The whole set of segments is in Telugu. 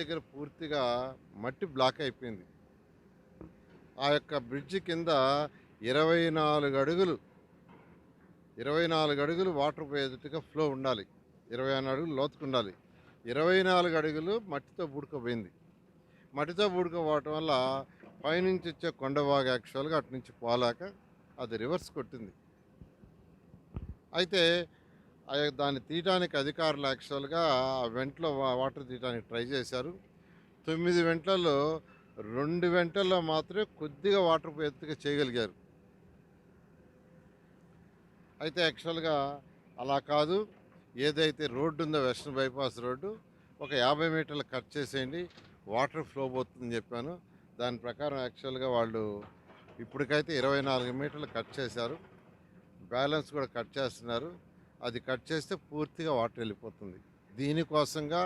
దగ్గర పూర్తిగా మట్టి బ్లాక్ అయిపోయింది. ఆ యొక్క బ్రిడ్జి కింద 24 అడుగులు 24 అడుగులు వాటర్ పోయేటట్టుగా ఫ్లో ఉండాలి. 24 అడుగులు లోతుకుండాలి. 24 అడుగులు మట్టితో పూడుకుపోయింది. మట్టితో పూడుకుపోవటం వల్ల పైనుంచి వచ్చే కొండవాగు యాక్చువల్గా అటు నుంచి పోలేక అది రివర్స్ కొట్టింది. అయితే దాన్ని తీయటానికి అధికారులు యాక్చువల్గా ఆ వెంటలో వాటర్ తీయడానికి ట్రై చేశారు. 9 వెంటలలో 2 వెంటల్లో మాత్రమే కొద్దిగా వాటర్ పోయేట్టుగా చేయగలిగారు. అయితే యాక్చువల్గా అలా కాదు, ఏదైతే రోడ్డు ఉందో వెస్టర్న్ బైపాస్ రోడ్డు ఒక 50 మీటర్లు కట్ చేసేయండి, వాటర్ ఫ్లో పోతుందని చెప్పాను. దాని ప్రకారం యాక్చువల్గా వాళ్ళు ఇప్పటికైతే 24 మీటర్లు కట్ చేశారు. బ్యాలెన్స్ కూడా కట్ చేస్తున్నారు. అది కట్ చేస్తే పూర్తిగా వాటర్ వెళ్ళిపోతుంది. దీనికోసంగా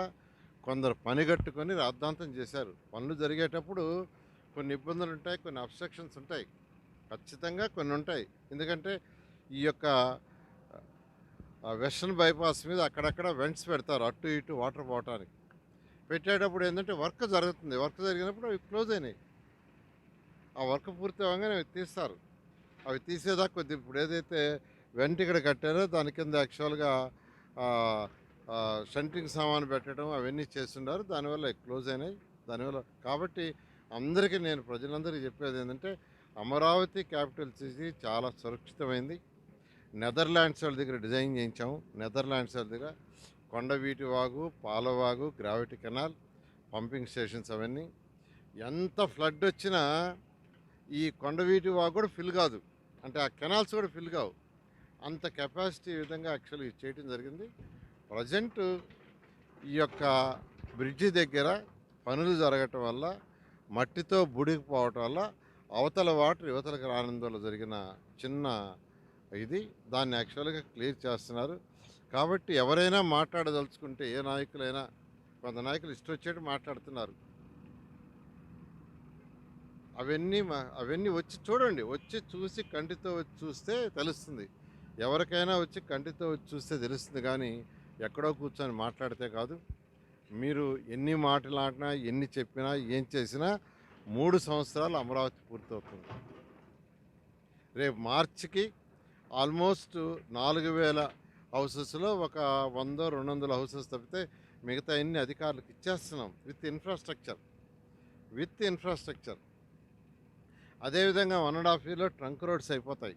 కొందరు పనిగట్టుకొని రాద్ధాంతం చేశారు. పనులు జరిగేటప్పుడు కొన్ని ఇబ్బందులు ఉంటాయి, కొన్ని అబ్స్ట్రక్షన్స్ ఉంటాయి, ఖచ్చితంగా కొన్ని ఉంటాయి. ఎందుకంటే ఈ యొక్క వెస్టర్న్ బైపాస్ మీద అక్కడక్కడ వెంట్స్ పెడతారు, అటు ఇటు వాటర్ పోవటానికి. పెట్టేటప్పుడు ఏంటంటే వర్క్ జరుగుతుంది, వర్క్ జరిగినప్పుడు అవి క్లోజ్ అయినాయి. ఆ వర్క్ పూర్తి అవ్వగానే అవి తీస్తారు. అవి తీసేదాకా కొద్ది ఇప్పుడు ఏదైతే వెంట ఇక్కడ కట్టారో దాని కింద యాక్చువల్గా షంటింగ్ సామాను పెట్టడం అవన్నీ చేస్తున్నారు. దానివల్ల క్లోజ్ అయినాయి. దానివల్ల కాబట్టి అందరికీ నేను ప్రజలందరికీ చెప్పేది ఏంటంటే అమరావతి క్యాపిటల్ సిటీ చాలా సురక్షితమైంది. నెదర్లాండ్స్ వాళ్ళ దగ్గర డిజైన్ చేయించాము. నెదర్లాండ్స్ వాళ్ళ దగ్గర Kondaveeti Vagu, Palavagu, gravity canal, pumping stations అవన్నీ. ఎంత ఫ్లడ్ వచ్చినా ఈ కొండవీటి వాగు కూడా ఫిల్ కాదు, అంటే ఆ కెనాల్స్ కూడా ఫిల్ కావు. అంత కెపాసిటీ విధంగా యాక్చువల్గా చేయడం జరిగింది. ప్రజెంట్ ఈ యొక్క బ్రిడ్జి దగ్గర పనులు జరగటం వల్ల మట్టితో బుడికిపోవటం వల్ల అవతల వాటర్ యువతలకు రానందువల్ల జరిగిన చిన్న ఇది దాన్ని యాక్చువల్గా క్లియర్ చేస్తున్నారు. కాబట్టి ఎవరైనా మాట్లాడదలుచుకుంటే ఏ నాయకులైనా, కొంత నాయకులు ఇష్టం వచ్చేట్టు మాట్లాడుతున్నారు. అవన్నీ వచ్చి చూడండి, వచ్చి చూసి కంటితో వచ్చి చూస్తే తెలుస్తుంది. ఎవరికైనా వచ్చి కంటితో వచ్చి చూస్తే తెలుస్తుంది, కానీ ఎక్కడో కూర్చొని మాట్లాడితే కాదు. మీరు ఎన్ని మాట్లాడినా, ఎన్ని చెప్పినా, ఏం చేసినా 3 సంవత్సరాలు అమరావతి పూర్తవుతుంది. రేపు మార్చికి ఆల్మోస్ట్ 4000 హౌసెస్లో ఒక 100-200 హౌసెస్ తప్పితే మిగతా అన్ని అధికారులకు ఇచ్చేస్తున్నాం విత్ ఇన్ఫ్రాస్ట్రక్చర్. అదేవిధంగా 1.5 yearలో ట్రంక్ రోడ్స్ అయిపోతాయి.